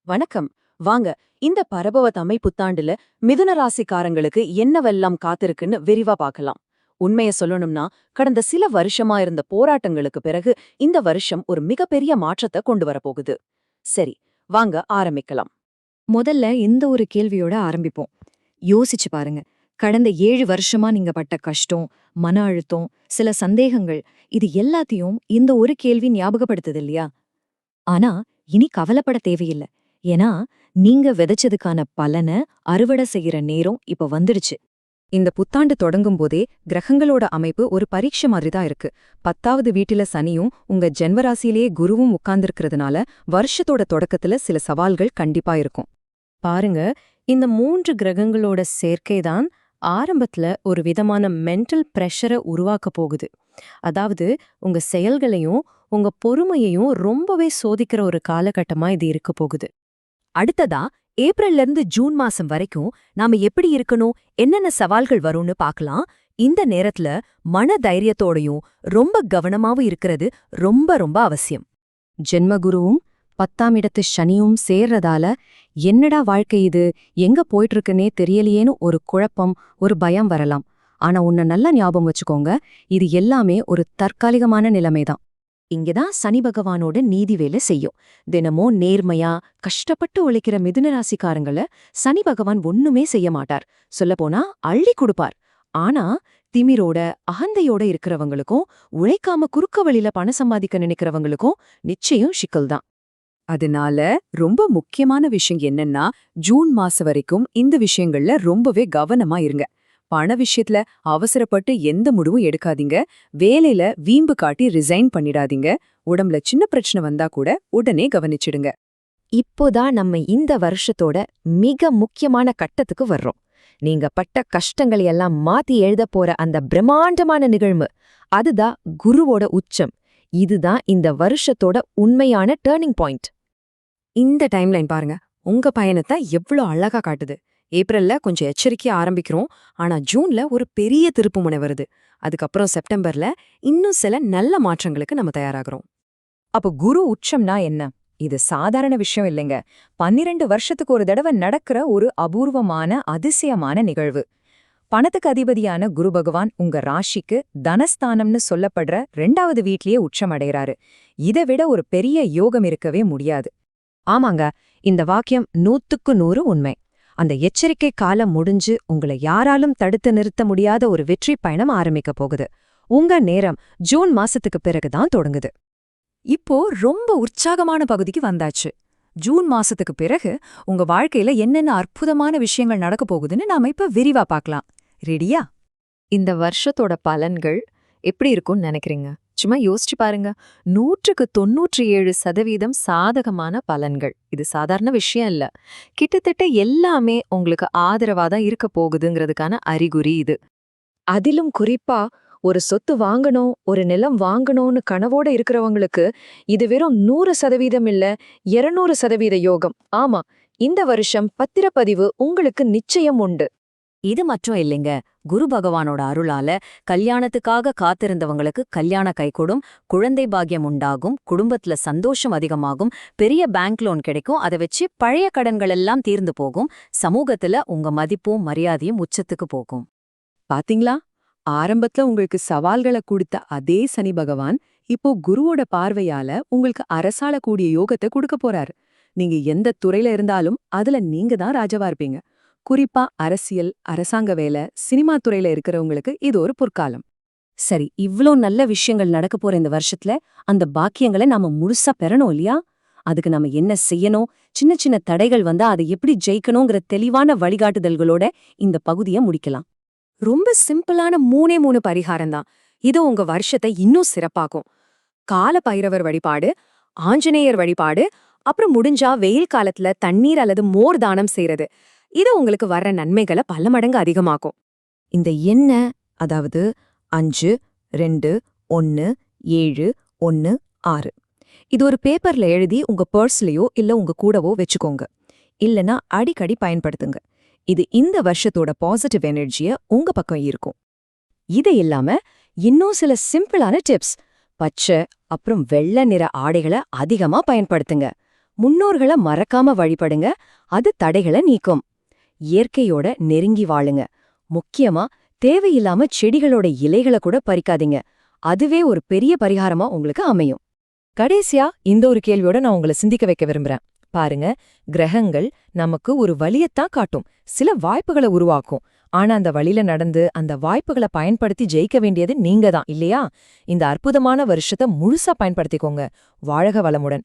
வணக்கம். வாங்க, இந்த பரபவ தமிழ் புத்தாண்டுல மிதுன ராசிக்காரங்களுக்கு என்னவெல்லாம் காத்திருக்குன்னு விரிவா பார்க்கலாம். உண்மைய சொல்லணும்னா, கடந்த சில வருஷமா இருந்த போராட்டங்களுக்கு பிறகு இந்த வருஷம் ஒரு மிகப்பெரிய மாற்றத்தை கொண்டு வரப்போகுது. சரி, வாங்க ஆரம்பிக்கலாம். முதல்ல இந்த ஒரு கேள்வியோட ஆரம்பிப்போம். யோசிச்சு பாருங்க. கடந்த 7 வருஷமா நீங்க பட்ட கஷ்டம், மன அழுத்தம், சில சந்தேகங்கள், இது எல்லாத்தையும் இந்த ஒரு கேள்வி ஞாபகப்படுத்துது இல்லையா? ஆனா இனி கவலைப்பட தேவையில்ல. ஏன்னா நீங்க விதைச்சதுக்கான பலன அறுவடை செய்யற நேரம் இப்ப வந்துடுச்சு. இந்த புத்தாண்டு தொடங்கும் போதே கிரகங்களோட அமைப்பு ஒரு பரீட்சை மாதிரி தான் இருக்கு. 10வது வீட்டில சனியும் உங்க ஜென்மராசியிலேயே குருவும் உட்கார்ந்திருக்கிறதுனால வருஷத்தோட தொடக்கத்துல சில சவால்கள் கண்டிப்பா இருக்கும். பாருங்க, இந்த 3 கிரகங்களோட சேர்க்கைதான் ஆரம்பத்துல ஒரு விதமான மென்டல் பிரஷரை உருவாக்க போகுது. அதாவது உங்க செயல்களையும் உங்க பொறுமையையும் ரொம்பவே சோதிக்கிற ஒரு காலகட்டமா இது இருக்க போகுது. அடுத்ததா ஏப்ரல்ல இருந்து ஜூன் மாசம் வரைக்கும் நாம எப்படி இருக்கணும், என்னென்ன சவால்கள் வரும்னு பார்க்கலாம். இந்த நேரத்துல மன தைரியத்தோடையும் ரொம்ப கவனமாவும் இருக்கிறது ரொம்ப ரொம்ப அவசியம். ஜென்மகுருவும் 10ஆம் இடத்து சனியும் சேர்றதால என்னடா வாழ்க்கை இது, எங்க போயிட்டு இருக்குன்னே தெரியலையேன்னு ஒரு குழப்பம், ஒரு பயம் வரலாம். ஆனா உன்னை நல்லா ஞாபகம் வச்சுக்கோங்க, இது எல்லாமே ஒரு தற்காலிகமான நிலைமைதான். இங்கதான் சனி பகவானோட நீதி வேலை செய்யும். தினமும் நேர்மையா கஷ்டப்பட்டு உழைக்கிற மிதுன ராசிக்காரங்கள சனி பகவான் ஒண்ணுமே செய்ய மாட்டார். சொல்லப்போனா அள்ளி கொடுப்பார். ஆனா திமிரோட அகந்தையோட இருக்கிறவங்களுக்கும் உழைக்காம குறுக்க வழியில பணம் சம்பாதிக்க நினைக்கிறவங்களுக்கும் நிச்சயம் சிக்கல்தான். அதனால ரொம்ப முக்கியமான விஷயம் என்னன்னா, ஜூன் மாசம் வரைக்கும் இந்த விஷயங்கள்ல ரொம்பவே கவனமா இருங்க. பண விஷயத்துல அவசரப்பட்டு எந்த முடிவும் எடுக்காதீங்க. வேலையில வீம்பு காட்டி ரிசைன் பண்ணிடாதீங்க. உடம்புல சின்ன பிரச்சனை வந்தா கூட உடனே கவனிச்சிடுங்க. இப்போதான் நம்ம இந்த வருஷத்தோட மிக முக்கியமான கட்டத்துக்கு வர்றோம். நீங்க பட்ட கஷ்டங்களை எல்லாம் மாத்தி எழுத போற அந்த பிரம்மாண்டமான நிகழ்வு, அதுதான் குருவோட உச்சம். இதுதான் இந்த வருஷத்தோட உண்மையான டர்னிங் பாயிண்ட். இந்த டைம்லைன் பாருங்க, உங்க பயணத்தை எவ்வளோ அழகா காட்டுது. ஏப்ரல்ல கொஞ்சம் எச்சரிக்கையா ஆரம்பிக்கிறோம், ஆனா ஜூன்ல ஒரு பெரிய திருப்புமுனை வருது. அதுக்கப்புறம் செப்டம்பர்ல இன்னும் சில நல்ல மாற்றங்களுக்கு நம்ம தயாராகிறோம். அப்ப குரு உச்சம்னா என்ன? இது சாதாரண விஷயம் இல்லைங்க. 12 வருஷத்துக்கு ஒரு தடவை நடக்கிற ஒரு அபூர்வமான அதிசயமான நிகழ்வு. பணத்துக்கு அதிபதியான குரு பகவான் உங்க ராசிக்கு தனஸ்தானம்னு சொல்லப்படுற 2வது வீட்லயே உச்சமடைகிறாரு. இதை விட ஒரு பெரிய யோகம் இருக்கவே முடியாது. ஆமாங்க, இந்த வாக்கியம் 100க்கு 100 உண்மை. அந்த எச்சரிக்கை காலம் முடிஞ்சு உங்களை யாராலும் தடுத்து நிறுத்த முடியாத ஒரு வெற்றி பயணம் ஆரம்பிக்க போகுது. உங்க நேரம் ஜூன் மாசத்துக்கு பிறகுதான் தொடங்குது. இப்போ ரொம்ப உற்சாகமான பகுதிக்கு வந்தாச்சு. ஜூன் மாசத்துக்கு பிறகு உங்க வாழ்க்கையில என்னென்ன அற்புதமான விஷயங்கள் நடக்க போகுதுன்னு நாம இப்ப விரிவா பார்க்கலாம். ரெடியா? இந்த வருஷத்தோட பலன்கள் எப்படி இருக்கும்னு நினைக்கிறீங்க? சும்மா யோசிச்சு பாருங்க. 100க்கு 97% சாதகமான பலன்கள். இது சாதாரண விஷயம் இல்ல. கிட்டத்தட்ட எல்லாமே உங்களுக்கு ஆதரவாதான் இருக்க போகுதுங்கிறதுக்கான அறிகுறி இது. அதிலும் குறிப்பா ஒரு சொத்து வாங்கணும், ஒரு நிலம் வாங்கணும்னு கனவோட இருக்கிறவங்களுக்கு இது வெறும் 100% இல்ல, 200% யோகம். ஆமா, இந்த வருஷம் பத்திரப்பதிவு உங்களுக்கு நிச்சயம் உண்டு. இது மட்டும் இல்லைங்க, குரு பகவானோட அருளால கல்யாணத்துக்காக காத்திருந்தவங்களுக்கு கல்யாண கைகூடும், குழந்தை பாக்கியம் உண்டாகும், குடும்பத்துல சந்தோஷம் அதிகமாகும், பெரிய பேங்க் லோன் கிடைக்கும், அதை வச்சு பழைய கடன்கள் எல்லாம் தீர்ந்து போகும், சமூகத்துல உங்க மதிப்பும் மரியாதையும் உச்சத்துக்கு போகும். பாத்தீங்களா? ஆரம்பத்துல உங்களுக்கு சவால்களை கொடுத்த அதே சனி பகவான் இப்போ குருவோட பார்வையால உங்களுக்கு அரசாளக்கூடிய யோகத்தை கொடுக்க போறாரு. நீங்க எந்த துறையில இருந்தாலும் அதுல நீங்க தான் ராஜாவா இருப்பீங்க. குறிப்பா அரசியல், அரசாங்க வேலை, சினிமா துறையில இருக்கிறவங்களுக்கு இது ஒரு பொற்காலம். சரி, இவ்ளோ நல்ல விஷயங்கள் நடக்க போற இந்த வருஷத்துல அந்த பாக்கியங்களை நாம முழுசா பெறணும் இல்லையா? அதுக்கு நாம என்ன செய்யணும், சின்ன சின்ன தடைகள் வந்தா அதை எப்படி ஜெயிக்கணுங்கிற தெளிவான வழிகாட்டுதல்களோட இந்த பகுதியை முடிக்கலாம். ரொம்ப சிம்பிளான 3 பரிகாரம் தான். இது உங்க வருஷத்தை இன்னும் சிறப்பாக்கும். கால பைரவர் வழிபாடு, ஆஞ்சநேயர் வழிபாடு, அப்புறம் முடிஞ்சா வெயில் காலத்துல தண்ணீர் அல்லது மோர் தானம் செய்யறது. இது உங்களுக்கு வர்ற நன்மைகளை பல மடங்கு அதிகமாக்கும். இந்த எண்ண, அதாவது 5, 2, 1, 7, 1, 6, இது ஒரு பேப்பர்ல எழுதி உங்க பர்ஸ்லயோ இல்ல உங்க கூடவோ வச்சுக்கோங்க. இல்லனா அடிக்கடி பயன்படுத்துங்க. இது இந்த வருஷத்தோட பாசிட்டிவ் எனர்ஜிய உங்க பக்கம் இருக்கும். இது இல்லாம இன்னும் சில சிம்பிளான டிப்ஸ். பச்சை அப்புறம் வெள்ளை நிற ஆடைகளை அதிகமா பயன்படுத்துங்க. முன்னோர்களை மறக்காம வழிபடுங்க, அது தடைகளை நீக்கும். இயற்கையோட நெருங்கி வாழுங்க. முக்கியமா தேவையில்லாம செடிகளோட இலைகளை கூட பறிக்காதீங்க. அதுவே ஒரு பெரிய பரிகாரமா உங்களுக்கு அமையும். கடைசியா இந்த ஒரு கேள்வியோட நான் உங்களை சிந்திக்க வைக்க விரும்புறேன். பாருங்க, கிரகங்கள் நமக்கு ஒரு வழியத்தான் காட்டும், சில வாய்ப்புகளை உருவாக்கும். ஆனா அந்த வழியில நடந்து அந்த வாய்ப்புகளை பயன்படுத்தி ஜெயிக்க வேண்டியது நீங்க தான், இல்லையா? இந்த அற்புதமான வருஷத்தை முழுசா பயன்படுத்திக்கோங்க. வாழ்க வளமுடன்.